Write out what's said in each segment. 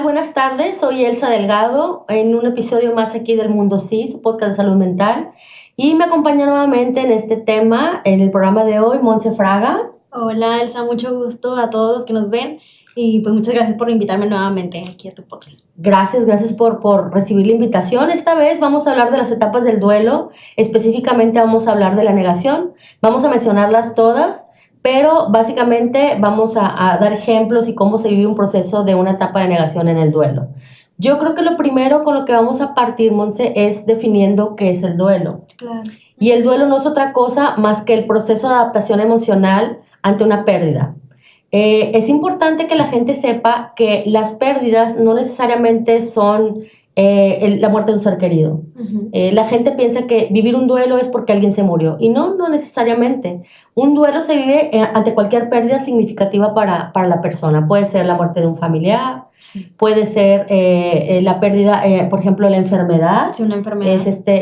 Buenas tardes, soy Elsa Delgado en un episodio más aquí del Mundo Sí, su podcast de salud mental. Y me acompaña nuevamente en este tema, en el programa de hoy, Montse Fraga. Hola Elsa, mucho gusto a todos los que nos ven y pues muchas gracias por invitarme nuevamente aquí a tu podcast. Gracias por recibir la invitación. Esta vez vamos a hablar de las etapas del duelo, específicamente vamos a hablar de la negación. Vamos a mencionarlas todas, pero básicamente vamos a dar ejemplos y cómo se vive un proceso de una etapa de negación en el duelo. Yo creo que lo primero con lo que vamos a partir, Monse, es definiendo qué es el duelo. Claro. Y el duelo no es otra cosa más que el proceso de adaptación emocional ante una pérdida. Es importante que la gente sepa que las pérdidas no necesariamente son la muerte de un ser querido. Uh-huh. La gente piensa que vivir un duelo es porque alguien se murió y no necesariamente. Un duelo se vive ante cualquier pérdida significativa para la persona. Puede ser la muerte de un familiar, sí. Puede ser la pérdida, por ejemplo, la enfermedad. Sí, una enfermedad.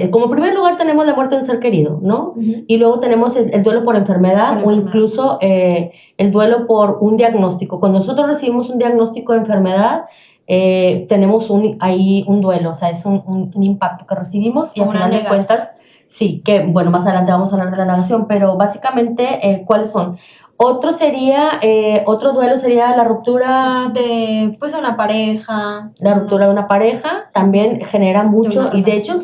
Como primer lugar tenemos la muerte de un ser querido, ¿no? Uh-huh. Y luego tenemos el duelo por enfermedad o incluso el duelo por un diagnóstico. Cuando nosotros recibimos un diagnóstico de enfermedad, tenemos ahí un duelo, o sea, es un impacto que recibimos y al final de cuentas, sí, que bueno, más adelante vamos a hablar de la negación, pero básicamente, ¿cuáles son? Otro duelo sería la ruptura de una pareja. La ruptura de una pareja también genera mucho, y de hecho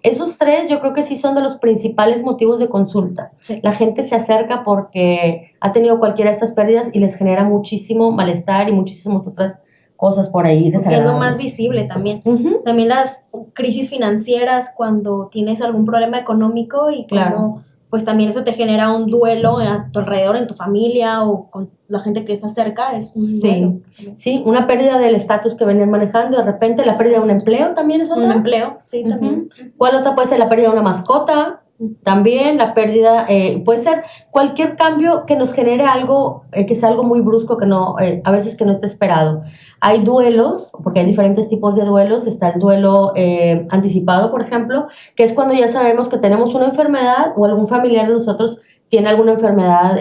esos tres yo creo que sí son de los principales motivos de consulta. Sí. La gente se acerca porque ha tenido cualquiera de estas pérdidas y les genera muchísimo malestar y muchísimas otras cosas por ahí desagradables. Es lo más visible también. Uh-huh. También las crisis financieras cuando tienes algún problema económico y como... Claro. Pues también eso te genera un duelo a tu alrededor, en tu familia o con la gente que está cerca. Es un duelo. Sí, una pérdida del estatus que venían manejando, de repente la pérdida de un empleo también es otra. Un empleo, sí, uh-huh. También. ¿Cuál otra puede ser? La pérdida de una mascota. También la pérdida, puede ser cualquier cambio que nos genere algo, que sea algo muy brusco, que no, a veces que no esté esperado. Hay duelos, porque hay diferentes tipos de duelos. Está el duelo anticipado, por ejemplo, que es cuando ya sabemos que tenemos una enfermedad o algún familiar de nosotros tiene alguna enfermedad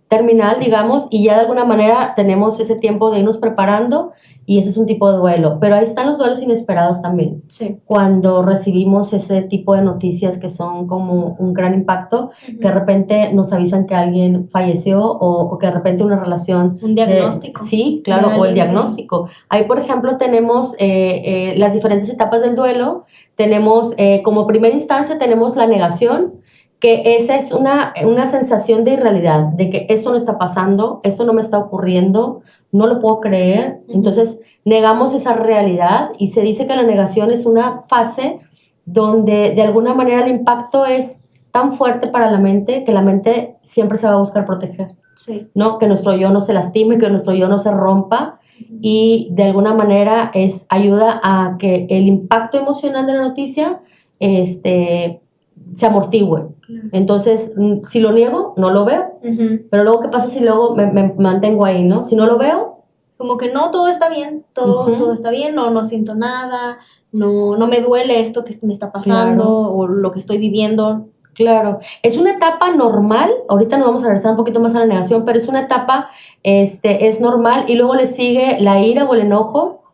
terminal, digamos, y ya de alguna manera tenemos ese tiempo de irnos preparando y ese es un tipo de duelo. Pero ahí están los duelos inesperados también. Sí. Cuando recibimos ese tipo de noticias que son como un gran impacto, uh-huh. que de repente nos avisan que alguien falleció o que de repente una relación... Un diagnóstico. Sí, claro, o el diagnóstico. Ahí, por ejemplo, tenemos las diferentes etapas del duelo. Tenemos, como primera instancia, tenemos la negación, que esa es una sensación de irrealidad, de que esto no está pasando, esto no me está ocurriendo, no lo puedo creer. Uh-huh. Entonces negamos esa realidad y se dice que la negación es una fase donde de alguna manera el impacto es tan fuerte para la mente que la mente siempre se va a buscar proteger. Sí. ¿No? Que nuestro yo no se lastime, que nuestro yo no se rompa. Uh-huh. Y de alguna manera ayuda a que el impacto emocional de la noticia se amortigüe. Entonces, si lo niego, no lo veo. Uh-huh. Pero luego, ¿qué pasa si luego me mantengo ahí, no? Si no lo veo... Como que no, todo está bien, todo está bien, no siento nada, no me duele esto que me está pasando, claro. O lo que estoy viviendo. Claro, es una etapa normal, ahorita nos vamos a regresar un poquito más a la negación, pero es una etapa, es normal, y luego le sigue la ira o el enojo,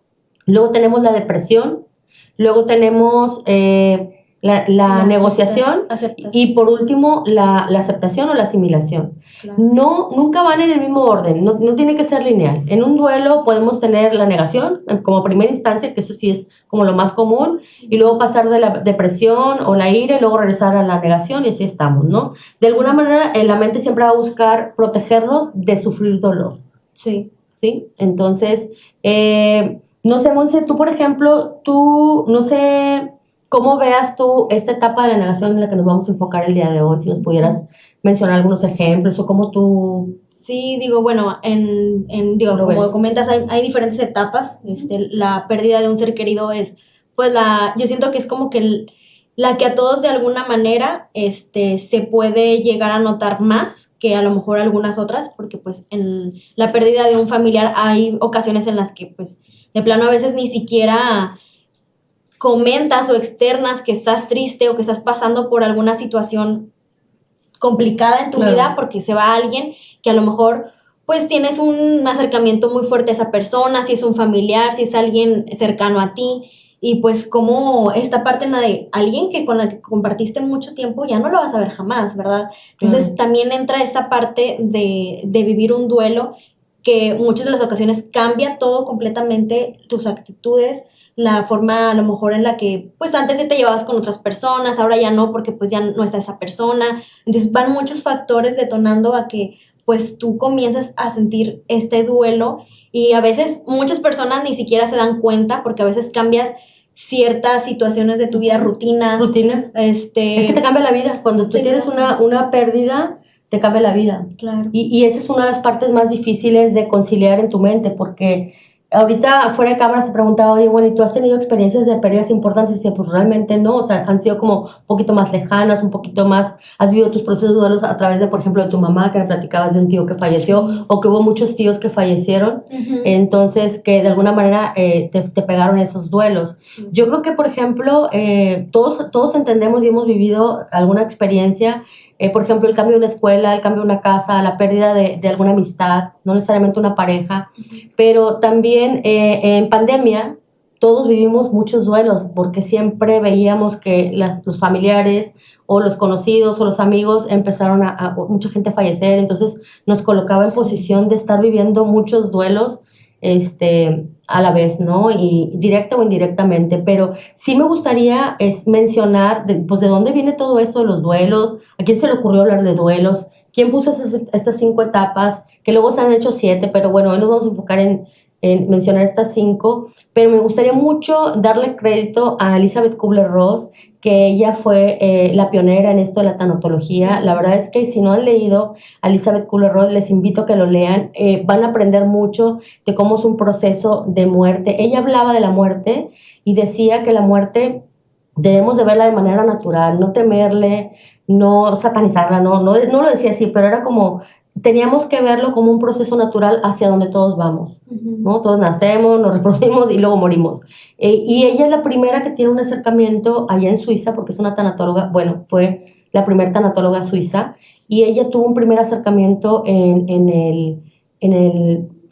luego tenemos la depresión, luego tenemos... la negociación y por último la aceptación o la asimilación. Claro. Nunca van en el mismo orden, no tiene que ser lineal. En un duelo podemos tener la negación como primera instancia, que eso sí es como lo más común, y luego pasar de la depresión o la ira y luego regresar a la negación y así estamos, ¿no? De alguna manera la mente siempre va a buscar protegernos de sufrir dolor. Sí. ¿Sí? Entonces, no sé, Monse, tú por ejemplo, no sé... ¿Cómo veas tú esta etapa de la negación en la que nos vamos a enfocar el día de hoy? Si nos pudieras mencionar algunos ejemplos o cómo tú... Sí, digo, bueno, como comentas, hay diferentes etapas. La pérdida de un ser querido es, pues, yo siento que es como que la que a todos de alguna manera se puede llegar a notar más que a lo mejor algunas otras, porque pues en la pérdida de un familiar hay ocasiones en las que pues de plano a veces ni siquiera... comentas o externas que estás triste o que estás pasando por alguna situación complicada en tu vida porque se va alguien que a lo mejor pues tienes un acercamiento muy fuerte a esa persona, si es un familiar, si es alguien cercano a ti, y pues como esta parte en la de alguien que con la que compartiste mucho tiempo ya no lo vas a ver jamás, ¿verdad? Entonces también entra esta parte de vivir un duelo que muchas de las ocasiones cambia todo completamente, tus actitudes, la forma a lo mejor en la que pues antes sí te llevabas con otras personas, ahora ya no porque pues ya no está esa persona, entonces van muchos factores detonando a que pues tú comienzas a sentir este duelo y a veces muchas personas ni siquiera se dan cuenta porque a veces cambias ciertas situaciones de tu vida, rutinas. Es que te cambia la vida. Cuando tú tienes una pérdida, te cambia la vida. Claro. Y esa es una de las partes más difíciles de conciliar en tu mente, porque ahorita fuera de cámara se preguntaba, oye, bueno, ¿y tú has tenido experiencias de pérdidas importantes? Y decía, pues realmente no, o sea, han sido como un poquito más lejanas, un poquito más, has vivido tus procesos de duelos a través de, por ejemplo, de tu mamá, que me platicabas de un tío que falleció, sí, o que hubo muchos tíos que fallecieron, entonces que de alguna manera te pegaron esos duelos. Sí. Yo creo que, por ejemplo, todos entendemos y hemos vivido alguna experiencia, por ejemplo, el cambio de una escuela, el cambio de una casa, la pérdida de alguna amistad, no necesariamente una pareja, pero también en pandemia todos vivimos muchos duelos porque siempre veíamos que los familiares o los conocidos o los amigos empezaron mucha gente a fallecer, entonces nos colocaba en posición de estar viviendo muchos duelos a la vez, ¿no? Y directa o indirectamente, pero sí me gustaría mencionar pues de dónde viene todo esto de los duelos, a quién se le ocurrió hablar de duelos, quién puso estas 5 etapas, que luego se han hecho 7, pero bueno, hoy nos vamos a enfocar en mencionar estas 5, pero me gustaría mucho darle crédito a Elizabeth Kubler-Ross, que ella fue la pionera en esto de la tanatología. La verdad es que si no han leído a Elizabeth Kubler-Ross, les invito a que lo lean. Van a aprender mucho de cómo es un proceso de muerte. Ella hablaba de la muerte y decía que la muerte debemos de verla de manera natural, no temerle, no satanizarla, no lo decía así, pero era como, teníamos que verlo como un proceso natural hacia donde todos vamos, ¿no? Todos nacemos, nos reproducimos y luego morimos. Y ella es la primera que tiene un acercamiento allá en Suiza, porque es una tanatóloga, bueno, fue la primera tanatóloga suiza, y ella tuvo un primer acercamiento en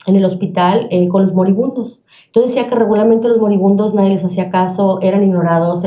el hospital con los moribundos. Entonces decía que regularmente los moribundos nadie les hacía caso, eran ignorados,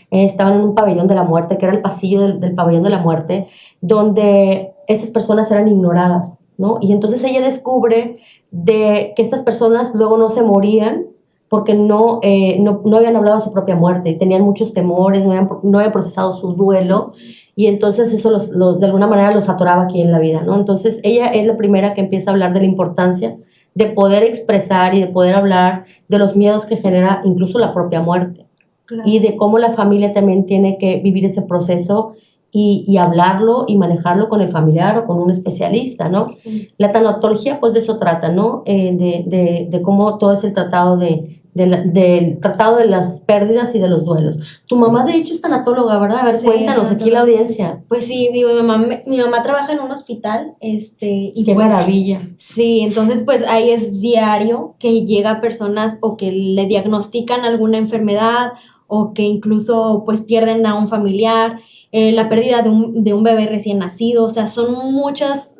estaban en un pabellón de la muerte, que era el pasillo del pabellón de la muerte, donde estas personas eran ignoradas, ¿no? Y entonces ella descubre que estas personas luego no se morían porque no habían hablado de su propia muerte, y tenían muchos temores, no habían procesado su duelo, y entonces eso de alguna manera los atoraba aquí en la vida, ¿no? Entonces ella es la primera que empieza a hablar de la importancia de poder expresar y de poder hablar de los miedos que genera incluso la propia muerte. Claro. Y de cómo la familia también tiene que vivir ese proceso y hablarlo y manejarlo con el familiar o con un especialista, ¿no? Sí. La tanatología, pues de eso trata, ¿no? De cómo todo es el tratado del tratado de las pérdidas y de los duelos. Tu mamá, de hecho, es tanatóloga, ¿verdad? A ver, sí, cuéntanos aquí la audiencia. Pues sí, digo, mi mamá trabaja en un hospital, y qué pues, maravilla. Sí, entonces pues ahí es diario que llega personas o que le diagnostican alguna enfermedad o que incluso pues pierden a un familiar, la pérdida de un bebé recién nacido, o sea, son muchas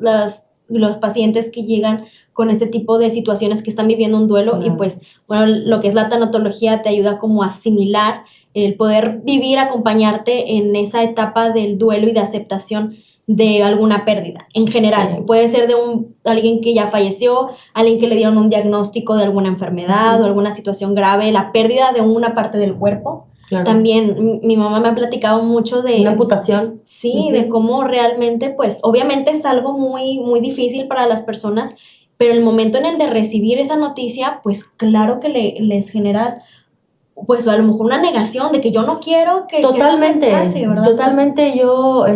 los pacientes que llegan con este tipo de situaciones que están viviendo un duelo. Y pues, bueno, lo que es la tanatología te ayuda como a asimilar, el poder vivir, acompañarte en esa etapa del duelo y de aceptación de alguna pérdida, en general. Sí. Puede ser de alguien que ya falleció, alguien que le dieron un diagnóstico de alguna enfermedad o alguna situación grave, la pérdida de una parte del cuerpo. Claro. También mi mamá me ha platicado mucho de... Una amputación. Sí, de cómo realmente, pues, obviamente es algo muy, muy difícil para las personas, pero el momento en el de recibir esa noticia, pues, claro que les generas, pues, a lo mejor una negación de que yo no quiero que... Totalmente, que eso me pase, ¿verdad? Totalmente. Yo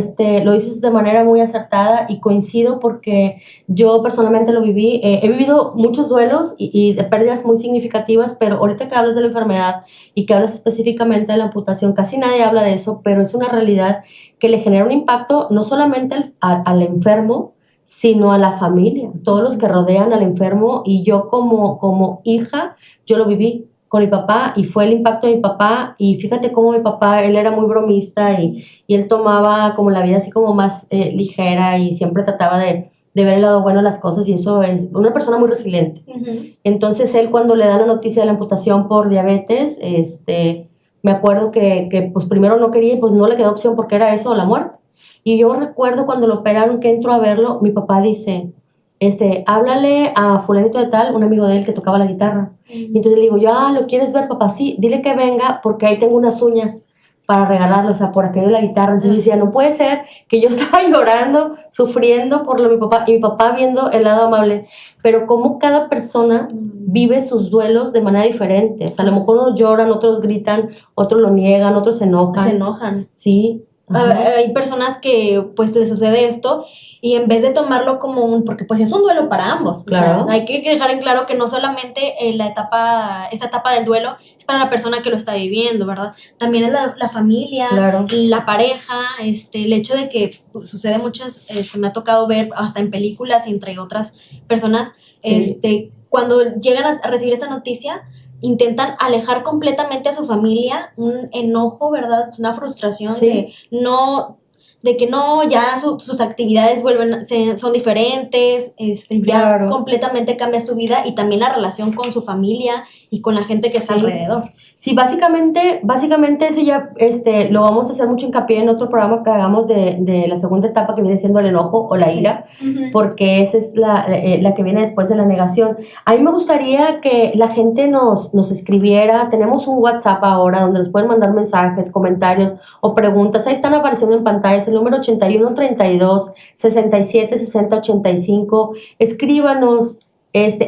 lo dices de manera muy acertada y coincido porque yo personalmente lo viví. He vivido muchos duelos y de pérdidas muy significativas, pero ahorita que hablas de la enfermedad y que hablas específicamente de la amputación, casi nadie habla de eso, pero es una realidad que le genera un impacto no solamente al enfermo, sino a la familia, todos los que rodean al enfermo. Y yo como hija, yo lo viví con mi papá y fue el impacto de mi papá. Y fíjate cómo mi papá, él era muy bromista y él tomaba como la vida así como más ligera y siempre trataba de de ver el lado bueno de las cosas, y eso es una persona muy resiliente. Entonces él, cuando le da la noticia de la amputación por diabetes, me acuerdo que pues primero no quería, pues no le quedó opción porque era eso o la muerte. Y yo recuerdo cuando lo operaron, que entro a verlo, mi papá dice, háblale a fulanito de tal, un amigo de él que tocaba la guitarra. Y entonces le digo yo, ¿lo quieres ver, papá? Sí, dile que venga porque ahí tengo unas uñas para regalarle, o sea, por aquello de la guitarra. Entonces decía, no puede ser que yo estaba llorando, sufriendo por lo de mi papá, y mi papá viendo el lado amable. Pero como cada persona vive sus duelos de manera diferente. O sea, a lo mejor unos lloran, otros gritan, otros lo niegan, otros se enojan. Se enojan. Sí. Hay personas que pues les sucede esto y en vez de tomarlo como porque pues es un duelo para ambos. Claro. O sea, hay que dejar en claro que no solamente esta etapa del duelo es para la persona que lo está viviendo, ¿verdad? También es la familia, claro, la pareja, el hecho de que pues, sucede muchas, me ha tocado ver hasta en películas, entre otras personas, sí. Cuando llegan a recibir esta noticia, intentan alejar completamente a su familia, un enojo, ¿verdad? Una frustración sí. de que no, ya sus actividades son diferentes, claro. Ya completamente cambia su vida y también la relación con su familia y con la gente que está alrededor. Sí, básicamente eso ya lo vamos a hacer mucho hincapié en otro programa que hagamos de la segunda etapa, que viene siendo el enojo o la ira, porque esa es la que viene después de la negación. A mí me gustaría que la gente nos escribiera. Tenemos un WhatsApp ahora donde nos pueden mandar mensajes, comentarios o preguntas. Ahí están apareciendo en pantalla, es el número 81 32 67 60 85. Escríbanos.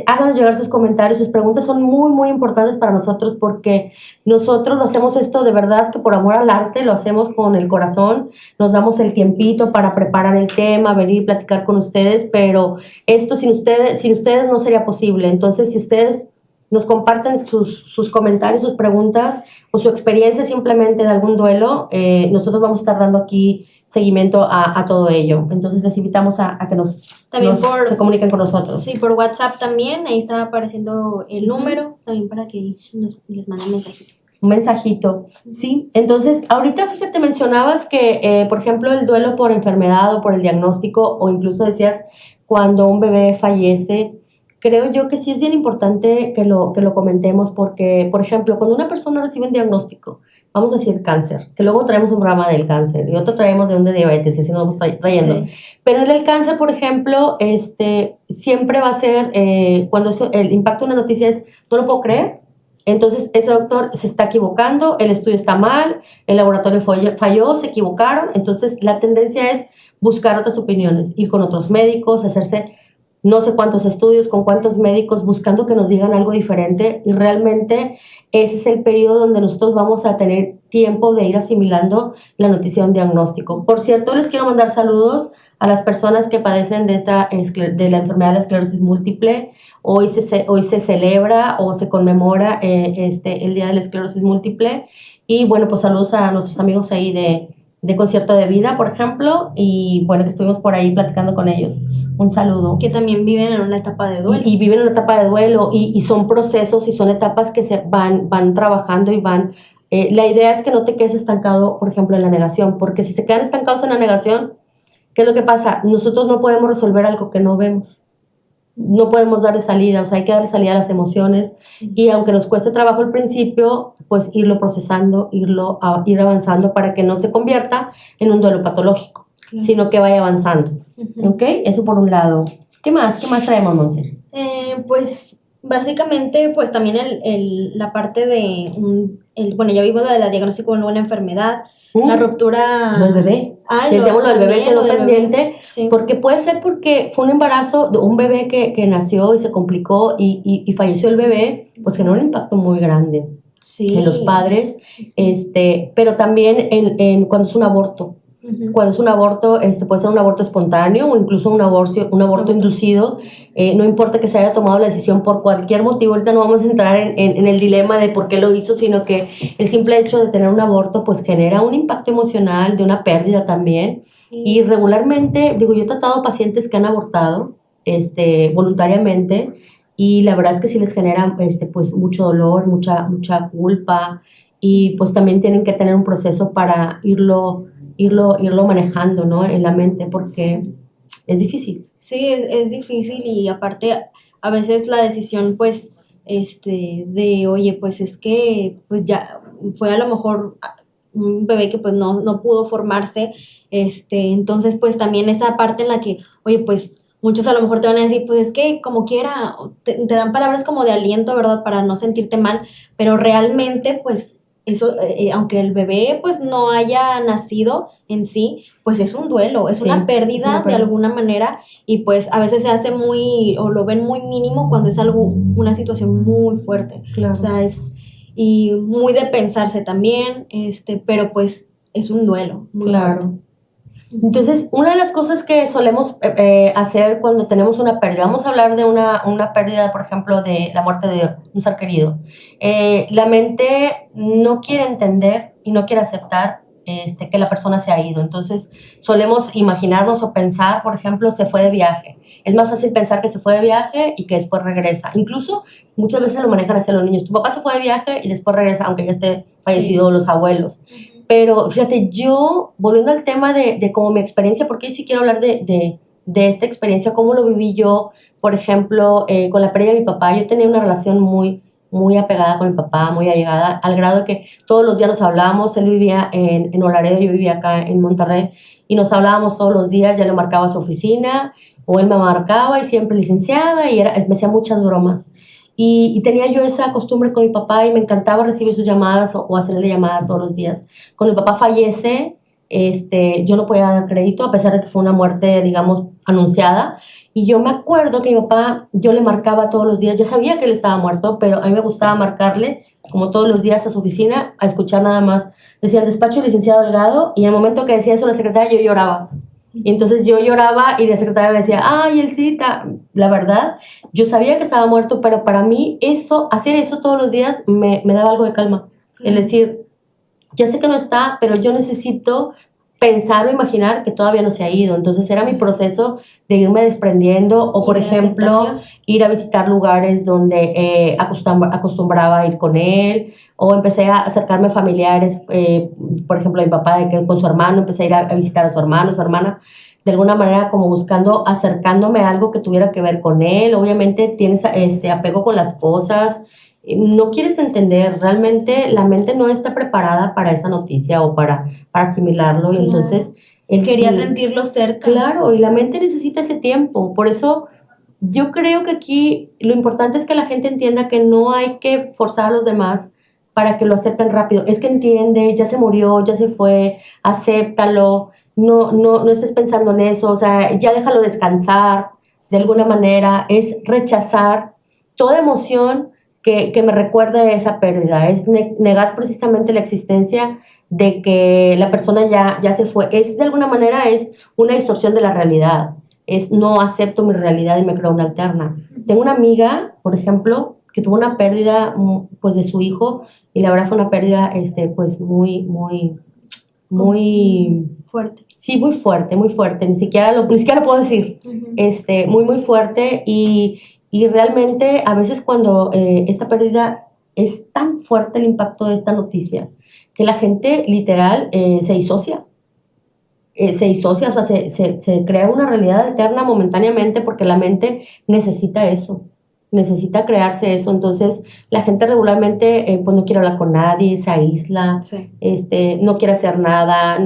Háganos llegar sus comentarios, sus preguntas son muy, muy importantes para nosotros, porque nosotros lo hacemos esto de verdad que por amor al arte, lo hacemos con el corazón, nos damos el tiempito para preparar el tema, venir y platicar con ustedes, pero esto sin ustedes no sería posible. Entonces, si ustedes nos comparten sus comentarios, sus preguntas o su experiencia simplemente de algún duelo, nosotros vamos a estar dando aquí seguimiento a todo ello. Entonces les invitamos a que se comuniquen con nosotros. Sí, por WhatsApp también, ahí está apareciendo el número, también para que les manden mensajito. Un mensajito, sí. Entonces, ahorita fíjate, mencionabas que, por ejemplo, el duelo por enfermedad o por el diagnóstico, o incluso decías cuando un bebé fallece. Creo yo que sí es bien importante que lo comentemos, porque, por ejemplo, cuando una persona recibe un diagnóstico, vamos a decir cáncer, que luego traemos un programa del cáncer y otro traemos de un de diabetes, y así nos vamos trayendo. Sí. Pero en el cáncer, por ejemplo, siempre va a ser, cuando el impacto de una noticia es, no lo puedo creer, entonces ese doctor se está equivocando, el estudio está mal, el laboratorio falló, se equivocaron. Entonces la tendencia es buscar otras opiniones, ir con otros médicos, hacerse no sé cuántos estudios, con cuántos médicos, buscando que nos digan algo diferente, y realmente ese es el periodo donde nosotros vamos a tener tiempo de ir asimilando la noticia de un diagnóstico. Por cierto, les quiero mandar saludos a las personas que padecen de la enfermedad de la esclerosis múltiple. Hoy se celebra o se conmemora el Día de la Esclerosis Múltiple, y bueno, pues saludos a nuestros amigos ahí de Concierto de Vida, por ejemplo, y bueno, que estuvimos por ahí platicando con ellos. Un saludo. Que también viven en una etapa de duelo. Y viven en una etapa de duelo, y son procesos y son etapas que se van trabajando y van... la idea es que no te quedes estancado, por ejemplo, en la negación, porque si se quedan estancados en la negación, ¿qué es lo que pasa? Nosotros no podemos resolver algo que no vemos. No podemos darle salida, o sea, hay que darle salida a las emociones, sí. Y aunque nos cueste trabajo al principio, pues irlo procesando, ir avanzando para que no se convierta en un duelo patológico, claro, sino que vaya avanzando. ¿Ok? Eso por un lado. ¿Qué más traemos, Monse? Pues básicamente, pues también la parte de, bueno, ya vimos la diagnóstico de una enfermedad, la ruptura del bebé. Decíamos lo del bebé quedó pendiente, sí. Porque puede ser porque fue un embarazo de un bebé que nació y se complicó y falleció el bebé, pues generó un impacto muy grande, sí, en los padres, pero también cuando es un aborto. Cuando es un aborto, puede ser un aborto espontáneo o incluso un aborto inducido. No importa que se haya tomado la decisión por cualquier motivo. Ahorita no vamos a entrar en el dilema de por qué lo hizo, sino que el simple hecho de tener un aborto pues genera un impacto emocional, de una pérdida también. Sí. Y regularmente, yo he tratado pacientes que han abortado voluntariamente, y la verdad es que sí les genera pues mucho dolor, mucha culpa, y pues también tienen que tener un proceso para irlo manejando, ¿no? En la mente, porque es difícil. Sí, es difícil y aparte a veces la decisión pues de oye pues es que pues ya fue a lo mejor un bebé que pues no pudo formarse, entonces pues también esa parte en la que oye pues muchos a lo mejor te van a decir pues es que como quiera te dan palabras como de aliento, ¿verdad? Para no sentirte mal, pero realmente pues eso, aunque el bebé pues no haya nacido en sí, pues es un duelo, es Sí, una es pérdida una de pérdida. alguna manera y pues a veces se hace muy, o lo ven muy mínimo cuando es algo, una situación muy fuerte. O Claro. sea, y muy de pensarse también, pero pues es un duelo muy fuerte. Claro. Entonces, una de las cosas que solemos hacer cuando tenemos una pérdida, vamos a hablar de una pérdida, por ejemplo, de la muerte de un ser querido. La mente no quiere entender y no quiere aceptar que la persona se ha ido. Entonces, solemos imaginarnos o pensar, por ejemplo, se fue de viaje. Es más fácil pensar que se fue de viaje y que después regresa. Incluso, muchas veces lo manejan hacia los niños. Tu papá se fue de viaje y después regresa, aunque ya esté fallecido, los abuelos. Pero fíjate, yo, volviendo al tema de como mi experiencia, porque sí quiero hablar de esta experiencia, cómo lo viví yo, por ejemplo, con la pérdida de mi papá. Yo tenía una relación muy apegada con mi papá, muy allegada, al grado de que todos los días nos hablábamos. Él vivía en Olaredo, yo vivía acá en Monterrey, y nos hablábamos todos los días. Ya le marcaba a su oficina, o él me marcaba, y siempre licenciada, y me hacía muchas bromas. Y tenía yo esa costumbre con mi papá y me encantaba recibir sus llamadas o hacerle llamada todos los días. Cuando mi papá fallece, yo no podía dar crédito a pesar de que fue una muerte, digamos, anunciada. Y yo me acuerdo que mi papá, yo le marcaba todos los días, ya sabía que él estaba muerto, pero a mí me gustaba marcarle como todos los días a su oficina, a escuchar nada más. Decía el despacho del licenciado Delgado, y en el momento que decía eso la secretaria, yo lloraba. Y entonces yo lloraba y la secretaria me decía, ay, Elcita, la verdad, yo sabía que estaba muerto, pero para mí eso, hacer eso todos los días me daba algo de calma. Es decir, ya sé que no está, pero yo necesito pensar o imaginar que todavía no se ha ido. Entonces era mi proceso de irme desprendiendo o, por ejemplo, ir a visitar lugares donde acostumbraba a ir con él, o empecé a acercarme a familiares, por ejemplo, a mi papá de que con su hermano, empecé a ir a visitar a su hermano, su hermana, de alguna manera como buscando, acercándome a algo que tuviera que ver con él. Obviamente tienes apego con las cosas, no quieres entender, realmente la mente no está preparada para esa noticia o para asimilarlo, y entonces quería sentirlo cerca. Claro, y la mente necesita ese tiempo. Por eso yo creo que aquí lo importante es que la gente entienda que no hay que forzar a los demás para que lo acepten rápido. Es que entiende, ya se murió, ya se fue, acéptalo, no estés pensando en eso, o sea, ya déjalo descansar. De alguna manera es rechazar toda emoción que me recuerde esa pérdida, es negar precisamente la existencia de que la persona ya se fue. Es de alguna manera es una distorsión de la realidad, es no acepto mi realidad y me creo una alterna. Tengo una amiga, por ejemplo, que tuvo una pérdida pues de su hijo, y la verdad fue una pérdida pues muy fuerte. Sí, muy fuerte, ni siquiera lo puedo decir. Muy fuerte, y realmente a veces cuando esta pérdida es tan fuerte, el impacto de esta noticia, que la gente literal se disocia. O sea, se crea una realidad alterna momentáneamente porque la mente necesita eso, necesita crearse eso. Entonces la gente regularmente pues no quiere hablar con nadie, se aísla, Sí. No quiere hacer nada,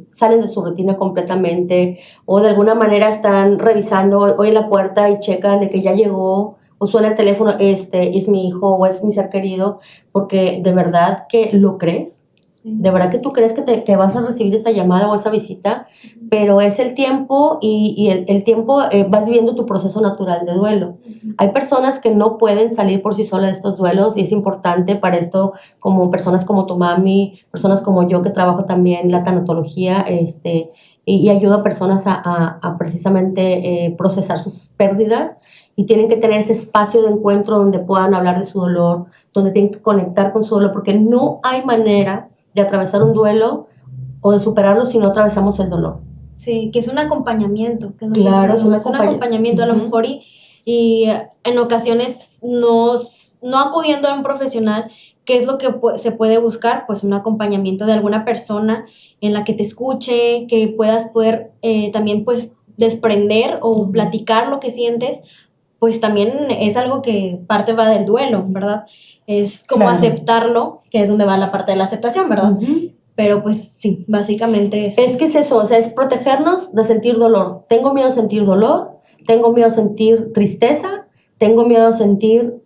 salen de su rutina completamente, o de alguna manera están revisando hoy en la puerta y checan de que ya llegó, o suena el teléfono, es mi hijo o es mi ser querido, porque de verdad que lo crees. De verdad que tú crees que vas a recibir esa llamada o esa visita, pero es el tiempo, y el tiempo vas viviendo tu proceso natural de duelo. Hay personas que no pueden salir por sí solas de estos duelos, y es importante para esto, como personas como tu mami, personas como yo que trabajo también la tanatología, y ayudo a personas a precisamente procesar sus pérdidas, y tienen que tener ese espacio de encuentro donde puedan hablar de su dolor, donde tienen que conectar con su dolor, porque no hay manera de atravesar un duelo o de superarlo si no atravesamos el dolor. Sí, que es un acompañamiento. Que Claro, es un acompañamiento a lo mejor, y en ocasiones no acudiendo a un profesional, ¿qué es lo que se puede buscar? Pues un acompañamiento de alguna persona en la que te escuche, que puedas poder también pues desprender o platicar lo que sientes, pues también es algo que parte va del duelo, ¿verdad? Es como aceptarlo, que es donde va la parte de la aceptación, ¿verdad? Pero pues sí, básicamente es que es eso, o sea, es protegernos de sentir dolor. Tengo miedo a sentir dolor, tengo miedo a sentir tristeza, tengo miedo a sentir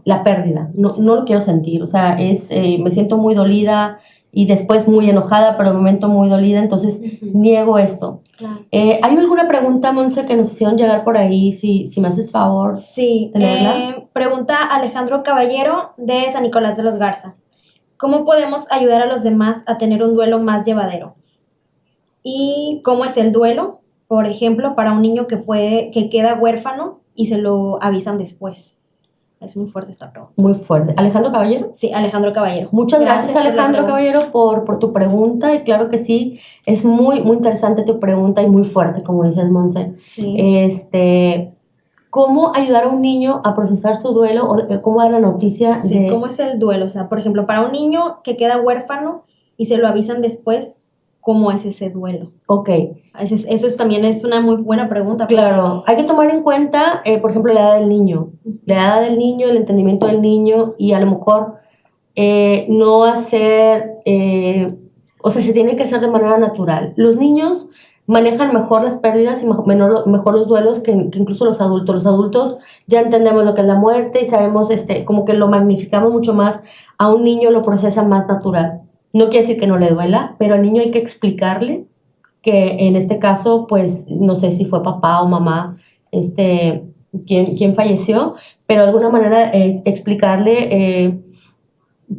la pérdida. No lo quiero sentir, o sea, me siento muy dolida y después muy enojada, pero de momento muy dolida, entonces niego esto. Claro. ¿Hay alguna pregunta, Monse, que nos hicieron llegar por ahí? Si me haces favor. Sí, pregunta Alejandro Caballero de San Nicolás de los Garza. ¿Cómo podemos ayudar a los demás a tener un duelo más llevadero? ¿Y cómo es el duelo, por ejemplo, para un niño que queda huérfano y se lo avisan después? Es muy fuerte esta pregunta. Muy fuerte. ¿Alejandro Caballero? Sí, Alejandro Caballero. Muchas gracias Alejandro Caballero, por tu pregunta. Y claro que sí, es muy, muy interesante tu pregunta y muy fuerte, como dice el Monse. Sí. ¿Cómo ayudar a un niño a procesar su duelo o cómo dar la noticia? Sí, ¿cómo es el duelo? O sea, por ejemplo, para un niño que queda huérfano y se lo avisan después, ¿cómo es ese duelo? Ok. Eso también es una muy buena pregunta. Claro, hay que tomar en cuenta, por ejemplo, la edad del niño. La edad del niño, el entendimiento del niño y a lo mejor no hacer, o sea, se tiene que hacer de manera natural. Los niños manejan mejor las pérdidas y mejor los duelos que incluso los adultos. Los adultos ya entendemos lo que es la muerte y sabemos, como que lo magnificamos mucho más. A un niño lo procesa más natural. No quiere decir que no le duela, pero al niño hay que explicarle que en este caso, pues, no sé si fue papá o mamá quien falleció, pero de alguna manera explicarle,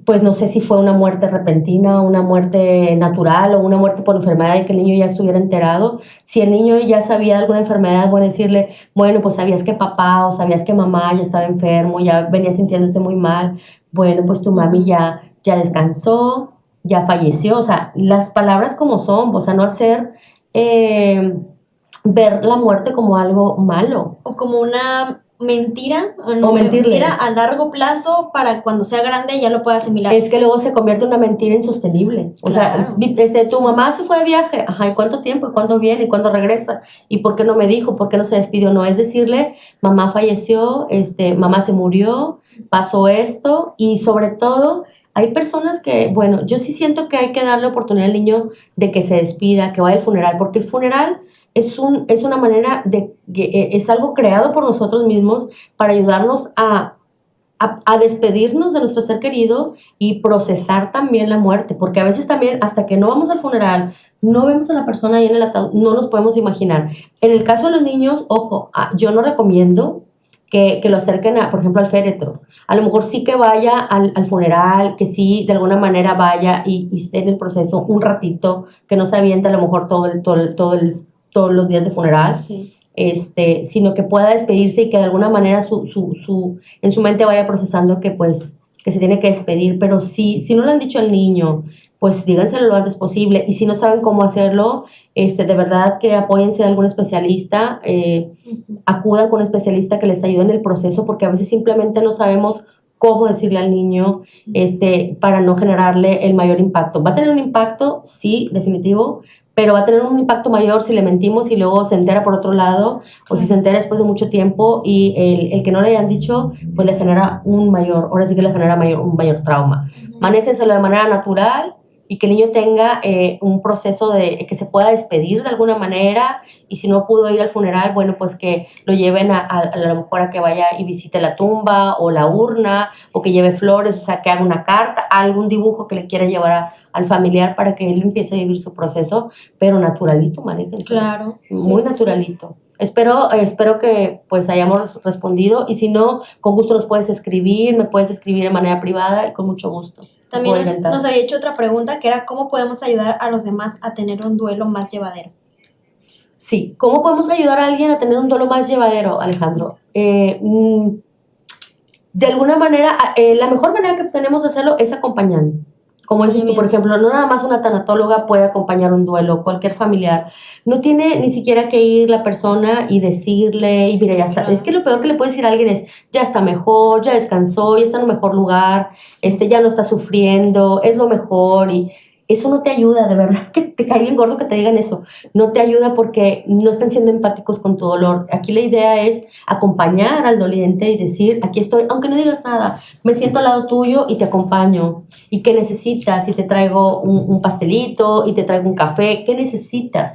pues no sé si fue una muerte repentina, una muerte natural o una muerte por enfermedad y que el niño ya estuviera enterado. Si el niño ya sabía de alguna enfermedad, bueno, decirle, bueno, pues sabías que papá o sabías que mamá ya estaba enfermo, ya venía sintiéndose muy mal, bueno, pues tu mami ya descansó, ya falleció, o sea, las palabras como son, o sea, no hacer ver la muerte como algo malo. O como una mentira, o mentirle. Mentira a largo plazo para cuando sea grande ya lo pueda asimilar. Es que luego se convierte en una mentira insostenible. O claro. sea, tu mamá se fue de viaje, ajá, ¿y cuánto tiempo? ¿Y cuándo viene? ¿Y cuándo regresa? ¿Y por qué no me dijo? ¿Por qué no se despidió? No, es decirle, mamá falleció, mamá se murió, pasó esto, y sobre todo hay personas que, bueno, yo sí siento que hay que darle oportunidad al niño de que se despida, que vaya al funeral, porque el funeral es una manera es algo creado por nosotros mismos para ayudarnos a despedirnos de nuestro ser querido y procesar también la muerte, porque a veces también hasta que no vamos al funeral, no vemos a la persona ahí en el ataúd, no nos podemos imaginar. En el caso de los niños, ojo, yo no recomiendo que lo acerquen, por ejemplo, al féretro. A lo mejor sí que vaya al funeral, que sí de alguna manera vaya y esté en el proceso un ratito, que no se aviente a lo mejor todos los días de funeral, sí. Sino que pueda despedirse y que de alguna manera en su mente vaya procesando que se tiene que despedir. Pero si no le han dicho al niño, pues díganselo lo antes posible, y si no saben cómo hacerlo, de verdad que apóyense a algún especialista, acudan con un especialista que les ayude en el proceso, porque a veces simplemente no sabemos cómo decirle al niño, para no generarle el mayor impacto. Va a tener un impacto, sí, definitivo, pero va a tener un impacto mayor si le mentimos y luego se entera por otro lado, o si se entera después de mucho tiempo y el que no le hayan dicho, pues le genera un mayor trauma. Manéjenselo de manera natural y que el niño tenga un proceso de que se pueda despedir de alguna manera, y si no pudo ir al funeral, bueno, pues que lo lleven a lo mejor a que vaya y visite la tumba o la urna, o que lleve flores, o sea, que haga una carta, algún dibujo que le quiera llevar al familiar para que él empiece a vivir su proceso, pero naturalito, manéjense. Claro. Muy naturalito. Sí. Espero que pues hayamos respondido, y si no, con gusto me puedes escribir de manera privada y con mucho gusto. También nos había hecho otra pregunta que era ¿cómo podemos ayudar a los demás a tener un duelo más llevadero? Sí, ¿cómo podemos ayudar a alguien a tener un duelo más llevadero, Alejandro? De alguna manera, la mejor manera que tenemos de hacerlo es acompañando. Como dices tú, por ejemplo, no nada más una tanatóloga puede acompañar un duelo, cualquier familiar. No tiene ni siquiera que ir la persona y decirle, y mira, ya está. Claro. Es que lo peor que le puedes decir a alguien es, ya está mejor, ya descansó, ya está en un mejor lugar, ya no está sufriendo, es lo mejor. Y eso no te ayuda, de verdad, que te cae bien gordo que te digan eso. No te ayuda porque no están siendo empáticos con tu dolor. Aquí la idea es acompañar al doliente y decir, aquí estoy, aunque no digas nada, me siento al lado tuyo y te acompaño. ¿Y qué necesitas? Y te traigo un pastelito y te traigo un café. ¿Qué necesitas?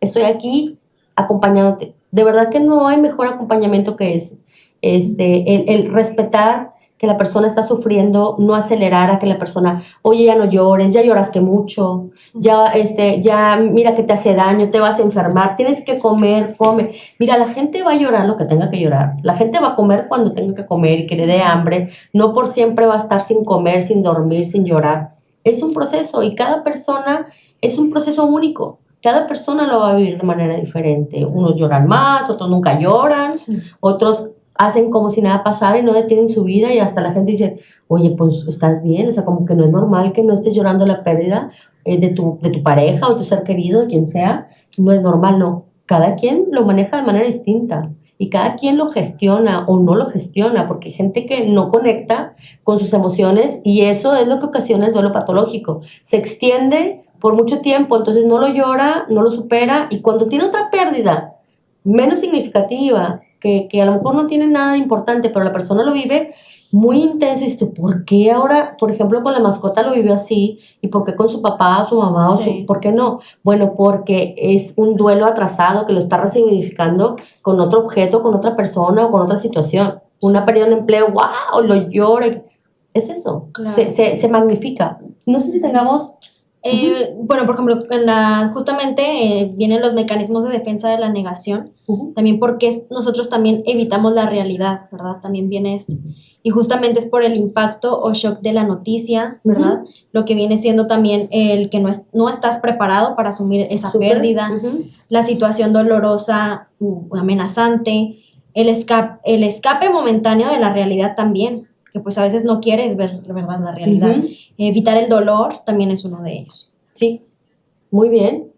Estoy aquí acompañándote. De verdad que no hay mejor acompañamiento que ese. El respetar que la persona está sufriendo, no acelerar a que la persona, oye, ya no llores, ya lloraste mucho, ya mira que te hace daño, te vas a enfermar, tienes que comer, come. Mira, la gente va a llorar lo que tenga que llorar, la gente va a comer cuando tenga que comer y que le dé hambre, no por siempre va a estar sin comer, sin dormir, sin llorar. Es un proceso y cada persona es un proceso único. Cada persona lo va a vivir de manera diferente. Unos lloran más, otros nunca lloran, otros hacen como si nada pasara y no detienen su vida y hasta la gente dice, oye, pues estás bien, o sea, como que no es normal que no estés llorando la pérdida de tu pareja o tu ser querido, quien sea, no es normal, no. Cada quien lo maneja de manera distinta y cada quien lo gestiona o no lo gestiona, porque hay gente que no conecta con sus emociones y eso es lo que ocasiona el duelo patológico. Se extiende por mucho tiempo, entonces no lo llora, no lo supera y cuando tiene otra pérdida menos significativa, que a lo mejor no tiene nada de importante, pero la persona lo vive muy intenso y dices, ¿por qué ahora, por ejemplo, con la mascota lo vivió así? ¿Y por qué con su papá o su mamá? ¿Por qué no? Bueno, porque es un duelo atrasado que lo está resignificando con otro objeto, con otra persona o con otra situación. Una pérdida de empleo, ¡wow! Lo llora. Es eso, claro. se magnifica. No sé si tengamos... Bueno, por ejemplo, justamente vienen los mecanismos de defensa de la negación, también porque nosotros también evitamos la realidad, ¿verdad? También viene esto. Y justamente es por el impacto o shock de la noticia, ¿verdad? Lo que viene siendo también el que no estás preparado para asumir esa pérdida, la situación dolorosa, amenazante, el escape momentáneo de la realidad también, que pues a veces no quieres ver, ¿verdad?, la realidad. Evitar el dolor también es uno de ellos. Sí, muy bien.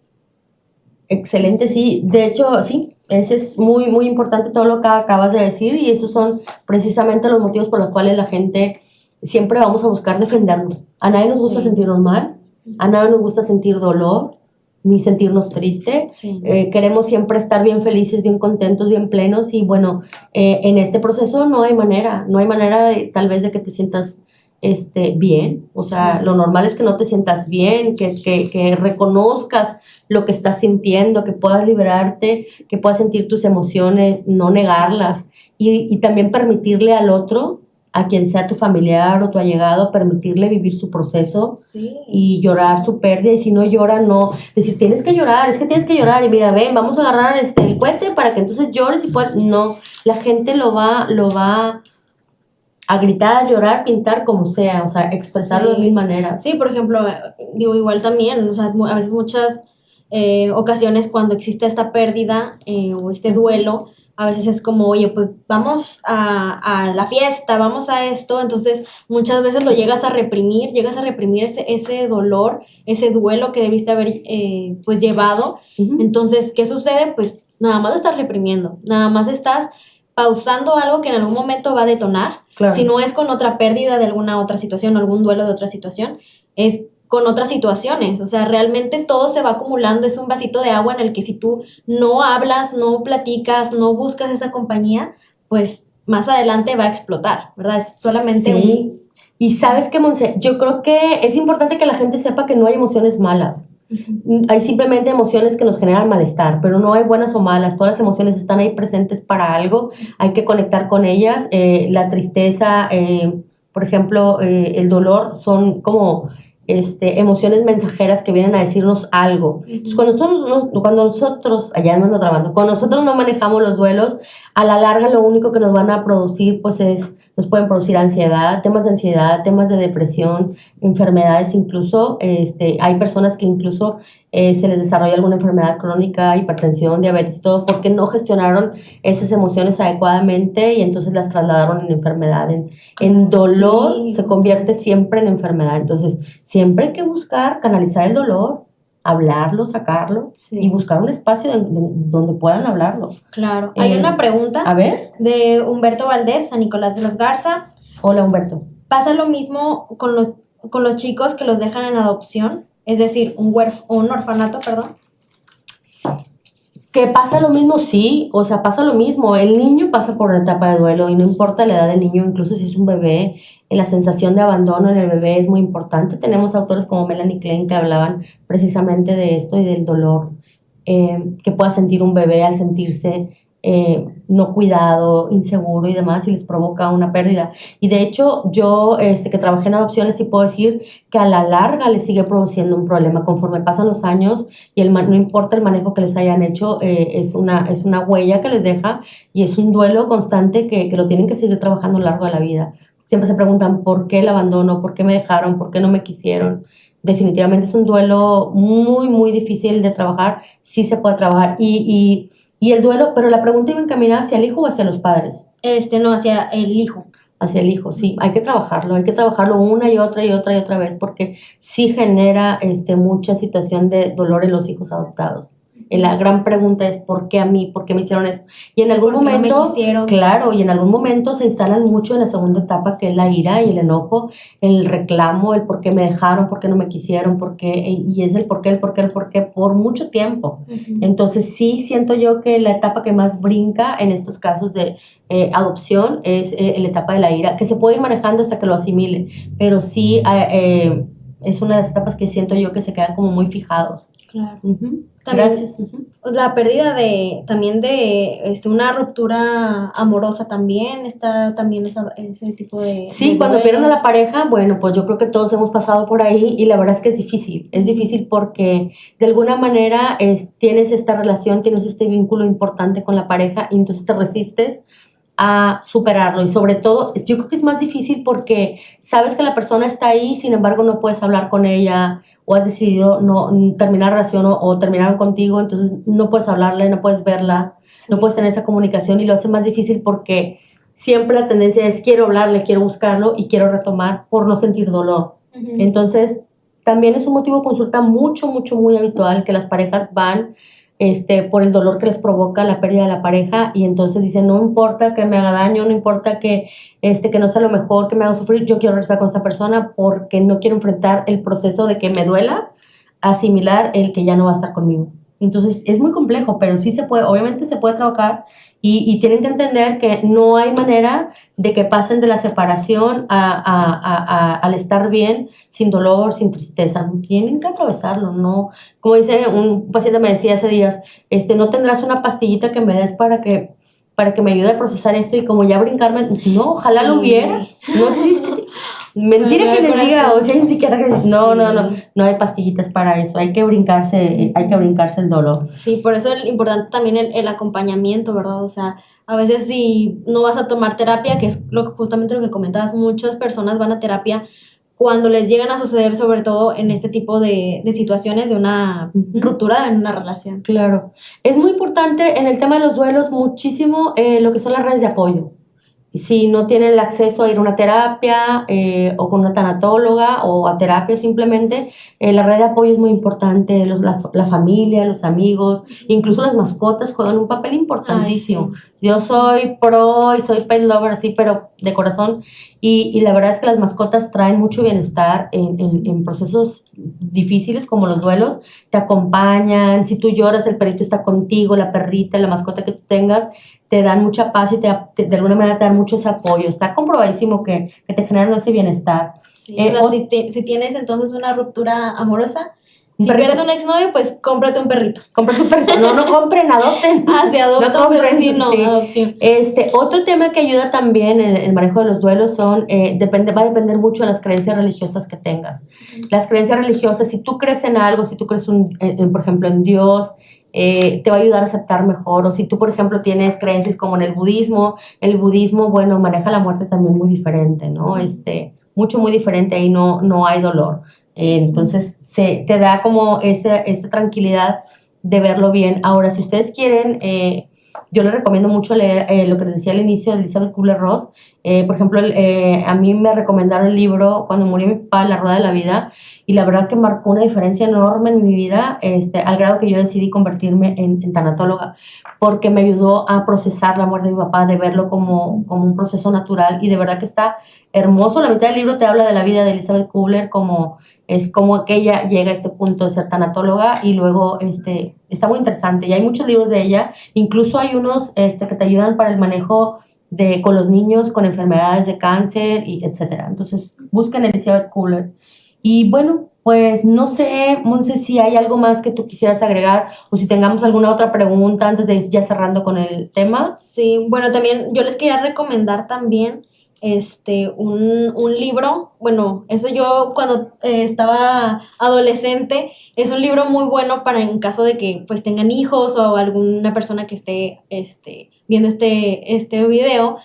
Excelente, sí. De hecho, sí, ese es muy, muy importante todo lo que acabas de decir y esos son precisamente los motivos por los cuales la gente siempre vamos a buscar defendernos. A nadie nos gusta sentirnos mal, a nadie nos gusta sentir dolor, ni sentirnos tristes. Queremos siempre estar bien felices, bien contentos, bien plenos y bueno, en este proceso no hay manera de tal vez de que te sientas bien, o sea, lo normal es que no te sientas bien, que reconozcas lo que estás sintiendo, que puedas liberarte, que puedas sentir tus emociones, no negarlas y también permitirle al otro, a quien sea tu familiar o tu allegado, permitirle vivir su proceso y llorar su pérdida. Y si no llora, no decir, tienes que llorar, es que tienes que llorar. Y mira, ven, vamos a agarrar el cohete para que entonces llores y puedas. No, la gente lo va a gritar, llorar, pintar, como sea, o sea, expresarlo de mil maneras. Sí, por ejemplo, digo, igual también, o sea, a veces muchas ocasiones cuando existe esta pérdida o este duelo, a veces es como, oye, pues vamos a la fiesta, vamos a esto, entonces muchas veces lo llegas a reprimir ese dolor, ese duelo que debiste haber pues llevado. Entonces, ¿qué sucede? Pues nada más lo estás reprimiendo, nada más estás pausando algo que en algún momento va a detonar. Claro. Si no es con otra pérdida de alguna otra situación o algún duelo de otra situación, es con otras situaciones, o sea, realmente todo se va acumulando, es un vasito de agua en el que si tú no hablas, no platicas, no buscas esa compañía, pues más adelante va a explotar, ¿verdad? Es solamente Y ¿sabes qué, Monse? Yo creo que es importante que la gente sepa que no hay emociones malas. Hay simplemente emociones que nos generan malestar, pero no hay buenas o malas, todas las emociones están ahí presentes para algo, hay que conectar con ellas. La tristeza, por ejemplo, el dolor son como emociones mensajeras que vienen a decirnos algo. Entonces, cuando nosotros, allá no ando trabajando, cuando nosotros no manejamos los duelos, a la larga lo único que nos van a producir pues nos pueden producir ansiedad, temas de depresión, enfermedades incluso, hay personas que incluso se les desarrolla alguna enfermedad crónica, hipertensión, diabetes, todo porque no gestionaron esas emociones adecuadamente y entonces las trasladaron en enfermedad. En dolor se convierte siempre en enfermedad. Entonces, siempre hay que buscar canalizar el dolor, hablarlo, sacarlo y buscar un espacio donde puedan hablarlo. Claro. Hay una pregunta de Humberto Valdés a Nicolás de los Garza. Hola, Humberto. ¿Pasa lo mismo con los chicos que los dejan en adopción? es decir, un orfanato, perdón. ¿Que pasa lo mismo? Sí, o sea, pasa lo mismo. El niño pasa por una etapa de duelo y no importa la edad del niño, incluso si es un bebé, la sensación de abandono en el bebé es muy importante. Tenemos autores como Melanie Klein que hablaban precisamente de esto y del dolor que pueda sentir un bebé al sentirse no cuidado, inseguro y demás, y les provoca una pérdida. Y de hecho, yo que trabajé en adopciones, sí puedo decir que a la larga les sigue produciendo un problema conforme pasan los años y no importa el manejo que les hayan hecho, es una huella que les deja y es un duelo constante que lo tienen que seguir trabajando a lo largo de la vida. Siempre se preguntan por qué el abandono, por qué me dejaron, por qué no me quisieron. Definitivamente es un duelo muy, muy difícil de trabajar. Sí se puede trabajar y el duelo, pero la pregunta iba encaminada hacia el hijo o hacia los padres. No, hacia el hijo. Hacia el hijo, sí, hay que trabajarlo una y otra vez, porque sí genera mucha situación de dolor en los hijos adoptados. La gran pregunta es ¿por qué a mí? ¿Por qué me hicieron esto? Y en algún momento, claro, y en algún momento se instalan mucho en la segunda etapa, que es la ira y el enojo, el reclamo, el por qué me dejaron, por qué no me quisieron, y es el por qué por mucho tiempo. Uh-huh. Entonces sí siento yo que la etapa que más brinca en estos casos de adopción es la etapa de la ira, que se puede ir manejando hasta que lo asimile, pero sí es una de las etapas que siento yo que se quedan como muy fijados. Claro. Uh-huh. También, gracias. La pérdida de una ruptura amorosa también está también ese tipo de... Sí, de cuando pierden a la pareja, bueno, pues yo creo que todos hemos pasado por ahí y la verdad es que es difícil porque de alguna manera tienes esta relación, tienes este vínculo importante con la pareja y entonces te resistes a superarlo y sobre todo yo creo que es más difícil porque sabes que la persona está ahí, sin embargo no puedes hablar con ella o has decidido no terminar la relación o terminaron contigo, entonces no puedes hablarle, no puedes verla, sí. No puedes tener esa comunicación y lo hace más difícil porque siempre la tendencia es quiero hablarle, quiero buscarlo y quiero retomar por no sentir dolor. Uh-huh. Entonces también es un motivo de consulta muy habitual que las parejas van por el dolor que les provoca la pérdida de la pareja y entonces dicen no importa que me haga daño, no importa que no sea lo mejor, que me haga sufrir, yo quiero regresar con esta persona porque no quiero enfrentar el proceso de que me duela, asimilar el que ya no va a estar conmigo. Entonces es muy complejo, pero sí se puede, obviamente se puede trabajar y tienen que entender que no hay manera de que pasen de la separación al estar bien, sin dolor, sin tristeza. Tienen que atravesarlo, ¿no? Como dice un paciente me decía hace días, no tendrás una pastillita que me des para que me ayude a procesar esto y como ya brincarme, no, ojalá sí. Lo hubiera, no existe. Mentira que les diga, o sea, hay un psiquiatra que dice, no hay pastillitas para eso, hay que brincarse el dolor. Sí, por eso es importante también el acompañamiento, ¿verdad? O sea, a veces si no vas a tomar terapia, que es justamente lo que comentabas, muchas personas van a terapia cuando les llegan a suceder, sobre todo en este tipo de situaciones de una uh-huh. ruptura en una relación. Claro. Es muy importante en el tema de los duelos muchísimo lo que son las redes de apoyo. Si no tienen el acceso a ir a una terapia o con una tanatóloga o a terapia simplemente, la red de apoyo es muy importante, la familia, los amigos, incluso las mascotas juegan un papel importantísimo. Ay, sí. Yo soy pro y soy pet lover, así, pero de corazón, y la verdad es que las mascotas traen mucho bienestar en procesos difíciles como los duelos, te acompañan, si tú lloras el perrito está contigo, la perrita, la mascota que tú tengas, te dan mucha paz y de alguna manera te dan mucho ese apoyo. Está comprobadísimo que te generan ese bienestar. Sí, o sea, si tienes entonces una ruptura amorosa, si eres un exnovio, pues cómprate un perrito. Cómprate un perrito. No compren, adopten. Se adopta un perrito, sí. Adopción. Otro tema que ayuda también en el manejo de los duelos va a depender mucho de las creencias religiosas que tengas. Uh-huh. Las creencias religiosas, si tú crees en algo, si tú crees, por ejemplo, en Dios, te va a ayudar a aceptar mejor. O si tú, por ejemplo, tienes creencias como en el budismo, bueno, maneja la muerte también muy diferente, ¿no? Muy diferente, ahí no hay dolor. Entonces, te da como esa tranquilidad de verlo bien. Ahora, si ustedes quieren, yo les recomiendo mucho leer lo que les decía al inicio de Elizabeth Kubler-Ross. Por ejemplo, a mí me recomendaron el libro cuando murió mi papá, La Rueda de la Vida, y la verdad que marcó una diferencia enorme en mi vida, al grado que yo decidí convertirme en tanatóloga, porque me ayudó a procesar la muerte de mi papá, de verlo como un proceso natural, y de verdad que está hermoso. La mitad del libro te habla de la vida de Elizabeth Kubler, como que ella llega a este punto de ser tanatóloga, y luego está muy interesante, y hay muchos libros de ella, incluso hay unos que te ayudan para el manejo con los niños con enfermedades de cáncer, y etcétera. Entonces, busquen Elizabeth Kubler. Y bueno, pues no sé, Monse, si hay algo más que tú quisieras agregar o si tengamos alguna otra pregunta antes de ir ya cerrando con el tema. Sí, bueno, también yo les quería recomendar también un libro. Bueno, eso yo cuando estaba adolescente, es un libro muy bueno para en caso de que pues tengan hijos o alguna persona que esté viendo este video,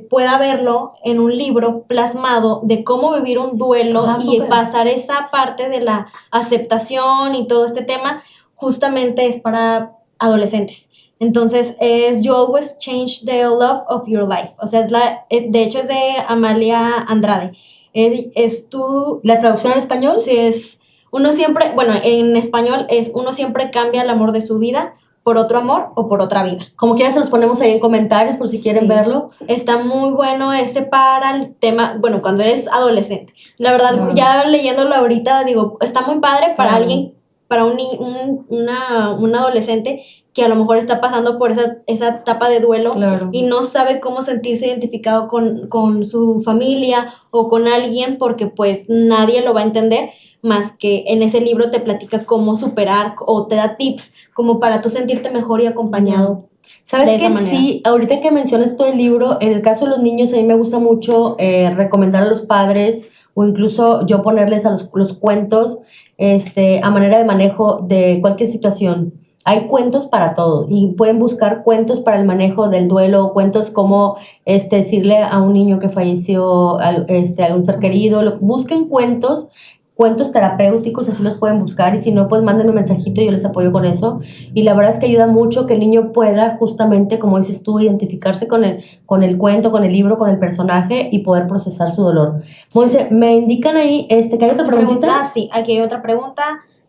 pueda verlo en un libro plasmado de cómo vivir un duelo y Súper. pasar esa parte de la aceptación y todo este tema, justamente es para adolescentes. Entonces es You Always Change the Love of Your Life. O sea, de hecho es de Amalia Andrade. Es tú... ¿La traducción en español? Sí, es uno siempre, bueno, en español es uno siempre cambia el amor de su vida por otro amor o por otra vida. Como quiera se los ponemos ahí en comentarios por si quieren verlo. Está muy bueno para el tema, bueno, cuando eres adolescente. La verdad, ya leyéndolo ahorita, digo, está muy padre para alguien, para un adolescente que a lo mejor está pasando por esa etapa de duelo y no sabe cómo sentirse identificado con su familia o con alguien, porque pues nadie lo va a entender, más que en ese libro te platica cómo superar o te da tips como para tú sentirte mejor y acompañado. ¿Sabes qué? Sí, ahorita que mencionas todo el libro, en el caso de los niños a mí me gusta mucho recomendar a los padres o incluso yo ponerles a los cuentos a manera de manejo de cualquier situación. Hay cuentos para todo y pueden buscar cuentos para el manejo del duelo, cuentos como decirle a un niño que falleció, a un ser querido. Busquen cuentos terapéuticos, así los pueden buscar, y si no, pues mándenme un mensajito y yo les apoyo con eso. Y la verdad es que ayuda mucho que el niño pueda justamente, como dices tú, identificarse con el cuento, con el libro, con el personaje y poder procesar su dolor. Sí. Monse, me indican ahí que hay otra preguntita. Sí, aquí hay otra pregunta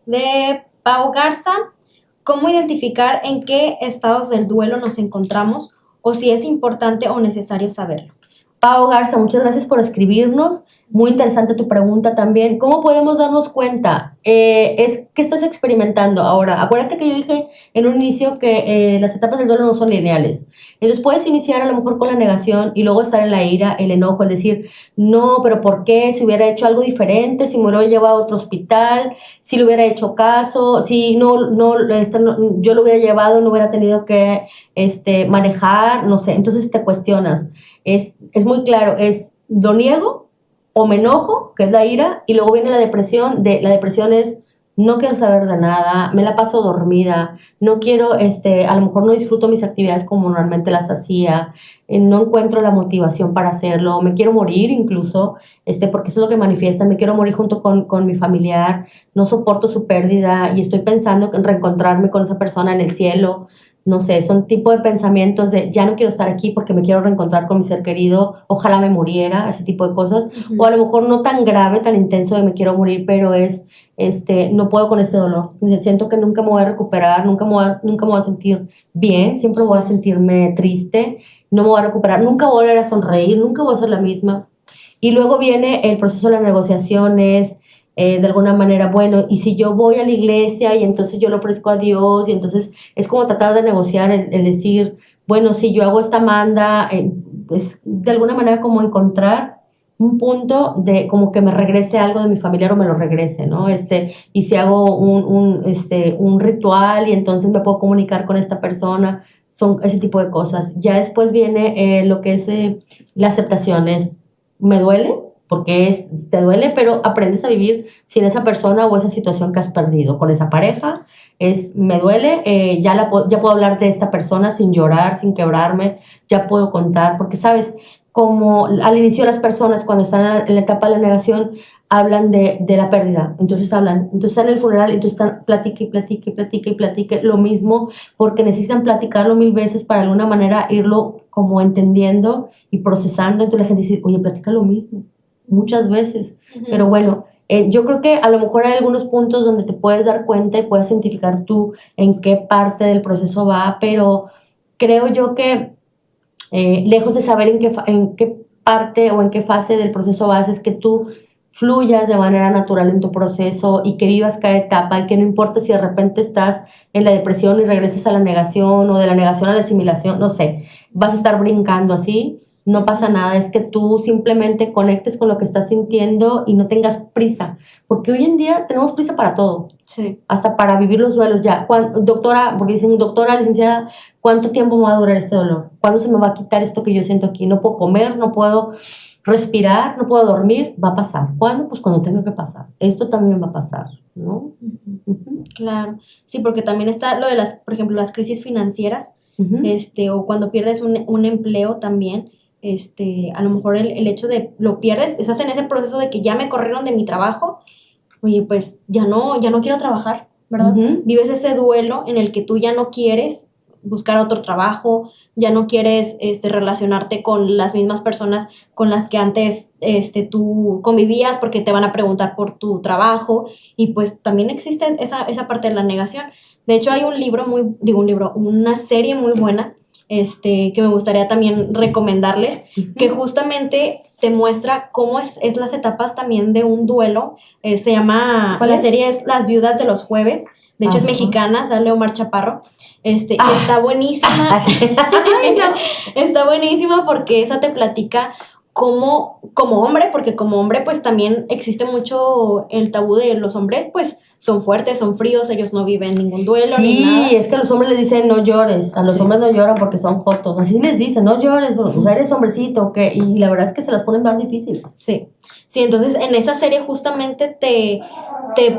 de Pau Garza. ¿Cómo identificar en qué estados del duelo nos encontramos o si es importante o necesario saberlo? Pau Garza, muchas gracias por escribirnos. Muy interesante tu pregunta también. ¿Cómo podemos darnos cuenta? ¿Qué estás experimentando ahora? Acuérdate que yo dije en un inicio que las etapas del duelo no son lineales. Entonces puedes iniciar a lo mejor con la negación y luego estar en la ira, el enojo, el decir, no, pero ¿por qué? Si hubiera hecho algo diferente, si me hubiera llevado a otro hospital, si le hubiera hecho caso, si yo lo hubiera llevado, no hubiera tenido que manejar, no sé. Entonces te cuestionas. Es muy claro, lo niego o me enojo, que es la ira, y luego viene la depresión. La depresión es, no quiero saber de nada, me la paso dormida, no quiero, a lo mejor no disfruto mis actividades como normalmente las hacía, no encuentro la motivación para hacerlo, me quiero morir incluso, porque eso es lo que manifiestan, me quiero morir junto con mi familiar, no soporto su pérdida y estoy pensando en reencontrarme con esa persona en el cielo. No sé, son tipo de pensamientos de ya no quiero estar aquí porque me quiero reencontrar con mi ser querido, ojalá me muriera, ese tipo de cosas. Uh-huh. O a lo mejor no tan grave, tan intenso de me quiero morir, pero no puedo con este dolor. Siento que nunca me voy a recuperar, nunca me voy a sentir bien, siempre voy a sentirme triste, no me voy a recuperar, nunca voy a volver a sonreír, nunca voy a ser la misma. Y luego viene el proceso de las negociaciones, de alguna manera, bueno, y si yo voy a la iglesia y entonces yo le ofrezco a Dios, y entonces es como tratar de negociar el decir, bueno, si yo hago esta manda, pues de alguna manera como encontrar un punto de como que me regrese algo de mi familiar o me lo regrese, ¿no? Y si hago un ritual y entonces me puedo comunicar con esta persona, son ese tipo de cosas. Ya después viene lo que es la aceptación, me duele, porque te duele, pero aprendes a vivir sin esa persona o esa situación que has perdido. Con esa pareja, me duele, ya puedo hablar de esta persona sin llorar, sin quebrarme, ya puedo contar, porque sabes, como al inicio las personas cuando están en la etapa de la negación hablan de la pérdida, entonces están en el funeral, entonces están platique lo mismo, porque necesitan platicarlo 1000 veces para de alguna manera irlo como entendiendo y procesando. Entonces la gente dice, oye, platica lo mismo muchas veces, uh-huh. Pero bueno, Yo creo que a lo mejor hay algunos puntos donde te puedes dar cuenta y puedes identificar tú en qué parte del proceso va, pero creo yo que lejos de saber en qué parte o en qué fase del proceso vas, es que tú fluyas de manera natural en tu proceso y que vivas cada etapa y que no importa si de repente estás en la depresión y regreses a la negación o de la negación a la asimilación, no sé, vas a estar brincando así, no pasa nada, es que tú simplemente conectes con lo que estás sintiendo y no tengas prisa, porque hoy en día tenemos prisa para todo. Sí. Hasta para vivir los duelos ya. Doctora, porque dicen, doctora, licenciada, ¿cuánto tiempo me va a durar este dolor? ¿Cuándo se me va a quitar esto que yo siento aquí? No puedo comer, no puedo respirar, no puedo dormir. Va a pasar. ¿Cuándo? Pues cuando tenga que pasar. Esto también va a pasar, ¿no? Claro. Sí, porque también está lo de por ejemplo, las crisis financieras, o cuando pierdes un empleo también. A lo mejor el hecho de lo pierdes, estás en ese proceso de que ya me corrieron de mi trabajo. Oye, pues ya no quiero trabajar, ¿verdad? Vives ese duelo en el que tú ya no quieres buscar otro trabajo, ya no quieres relacionarte con las mismas personas con las que antes tú convivías porque te van a preguntar por tu trabajo, y pues también existe esa parte de la negación. De hecho, hay una serie muy buena que me gustaría también recomendarles, que justamente te muestra cómo es las etapas también de un duelo. Se llama, la serie es Las Viudas de los Jueves, de hecho es mexicana, sale Omar Chaparro, y está buenísima. Está buenísima porque esa te platica cómo, como hombre, porque como hombre pues también existe mucho el tabú de los hombres, pues son fuertes, son fríos, ellos no viven ningún duelo ni nada. Sí, es que a los hombres les dicen no llores, a los hombres no lloran porque son jotos, así les dicen, no llores, bueno, pues eres hombrecito, ¿ok? Y la verdad es que se las ponen más difíciles. Sí, entonces en esa serie justamente te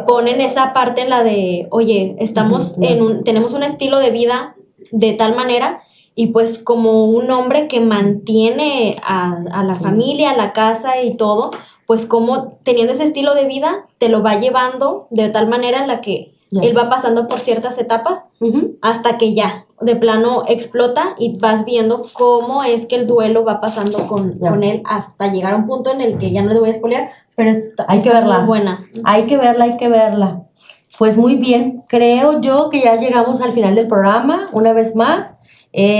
ponen esa parte en la de, oye, tenemos un estilo de vida de tal manera, y pues como un hombre que mantiene a la familia, a la casa y todo, pues como teniendo ese estilo de vida te lo va llevando de tal manera en la que él va pasando por ciertas etapas hasta que ya de plano explota, y vas viendo cómo es que el duelo va pasando con él hasta llegar a un punto en el que ya no les voy a spoilear, pero hay que verla. Muy buena. Hay que verla. Pues muy bien, creo yo que ya llegamos al final del programa, una vez más.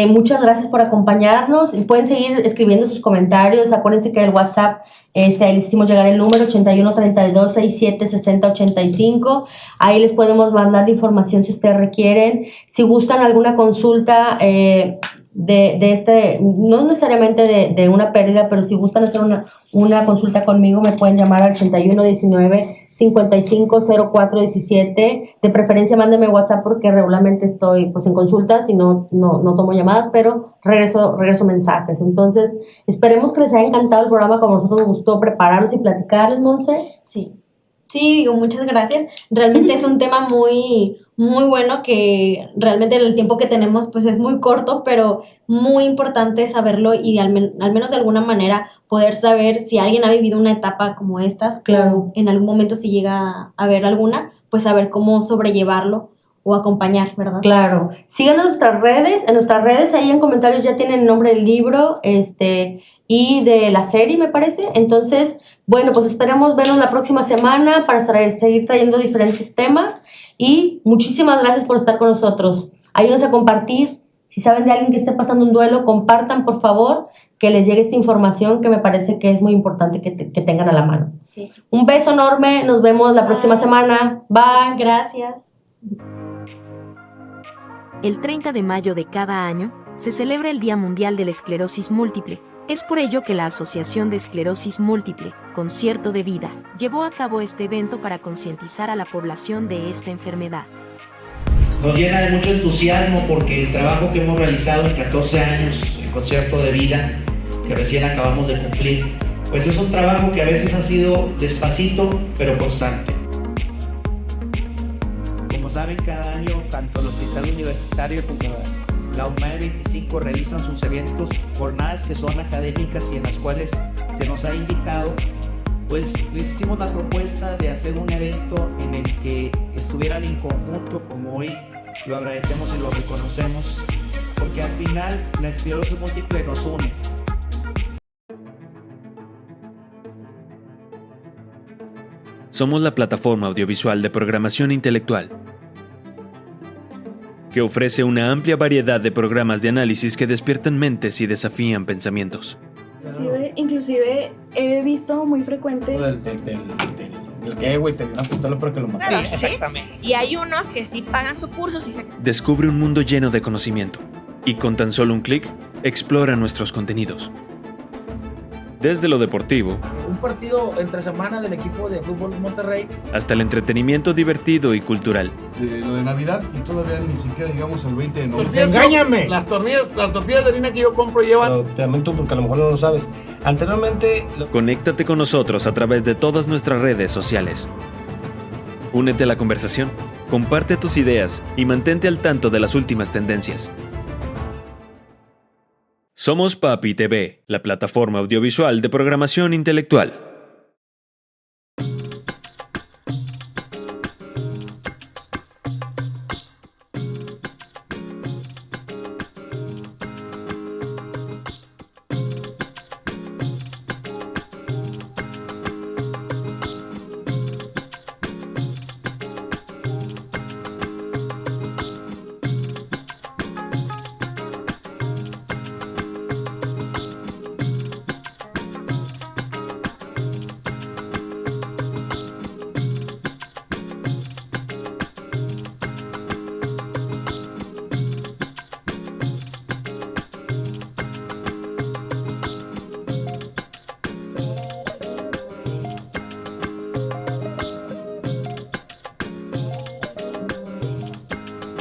Muchas gracias por acompañarnos. Pueden seguir escribiendo sus comentarios. Acuérdense que el WhatsApp, ahí les hicimos llegar el número 81 32 67 60 85. Ahí les podemos mandar la información si ustedes requieren. Si gustan alguna consulta no necesariamente de una pérdida, pero si gustan hacer una consulta conmigo, me pueden llamar al 81 19 55 04 17. De preferencia, mándenme WhatsApp porque regularmente estoy pues en consultas y no tomo llamadas, pero regreso mensajes. Entonces, esperemos que les haya encantado el programa como a nosotros nos gustó prepararlos y platicarles, Monse. Sí, digo, muchas gracias. Realmente es un tema muy, muy bueno, que realmente el tiempo que tenemos pues es muy corto, pero muy importante saberlo, y al menos de alguna manera poder saber si alguien ha vivido una etapa como estas, o en algún momento si llega a haber alguna, pues saber cómo sobrellevarlo o acompañar, ¿verdad? Claro. Síganos en nuestras redes, ahí en comentarios ya tienen el nombre del libro, y de la serie, me parece. Entonces, bueno, pues esperamos vernos la próxima semana para seguir trayendo diferentes temas, y muchísimas gracias por estar con nosotros. Ayúdenos a compartir. Si saben de alguien que esté pasando un duelo, compartan, por favor, que les llegue esta información, que me parece que es muy importante que tengan a la mano. Sí. Un beso enorme, nos vemos la próxima semana. Bye. Gracias. El 30 de mayo de cada año se celebra el Día Mundial de la Esclerosis Múltiple. Es por ello que la Asociación de Esclerosis Múltiple, Concierto de Vida, llevó a cabo este evento para concientizar a la población de esta enfermedad. Nos llena de mucho entusiasmo porque el trabajo que hemos realizado en 14 años, el Concierto de Vida, que recién acabamos de cumplir, pues es un trabajo que a veces ha sido despacito, pero constante. Como saben, cada año tanto el Hospital Universitario como la UMAE 25 realizan sus eventos, jornadas que son académicas y en las cuales se nos ha indicado, pues les hicimos la propuesta de hacer un evento en el que estuvieran en conjunto, como hoy lo agradecemos y lo reconocemos, porque al final la esclerosis múltiple nos une. Somos la plataforma audiovisual de programación intelectual, que ofrece una amplia variedad de programas de análisis que despiertan mentes y desafían pensamientos. Inclusive he visto muy frecuente del que, güey, te dio una pistola porque lo mató. Claro, sí. Exactamente. Y hay unos que sí pagan su curso. Sí se... Descubre un mundo lleno de conocimiento y con tan solo un clic, explora nuestros contenidos. Desde lo deportivo, un partido entre semana del equipo de fútbol Monterrey, hasta el entretenimiento divertido y cultural. Lo de Navidad y todavía ni siquiera llegamos al 20 de noviembre. ¡Engáñame! Las tortillas de harina que yo compro llevan... Pero te lamento porque a lo mejor no lo sabes. Anteriormente... Conéctate con nosotros a través de todas nuestras redes sociales. Únete a la conversación, comparte tus ideas y mantente al tanto de las últimas tendencias. Somos Papi TV, la plataforma audiovisual de programación intelectual.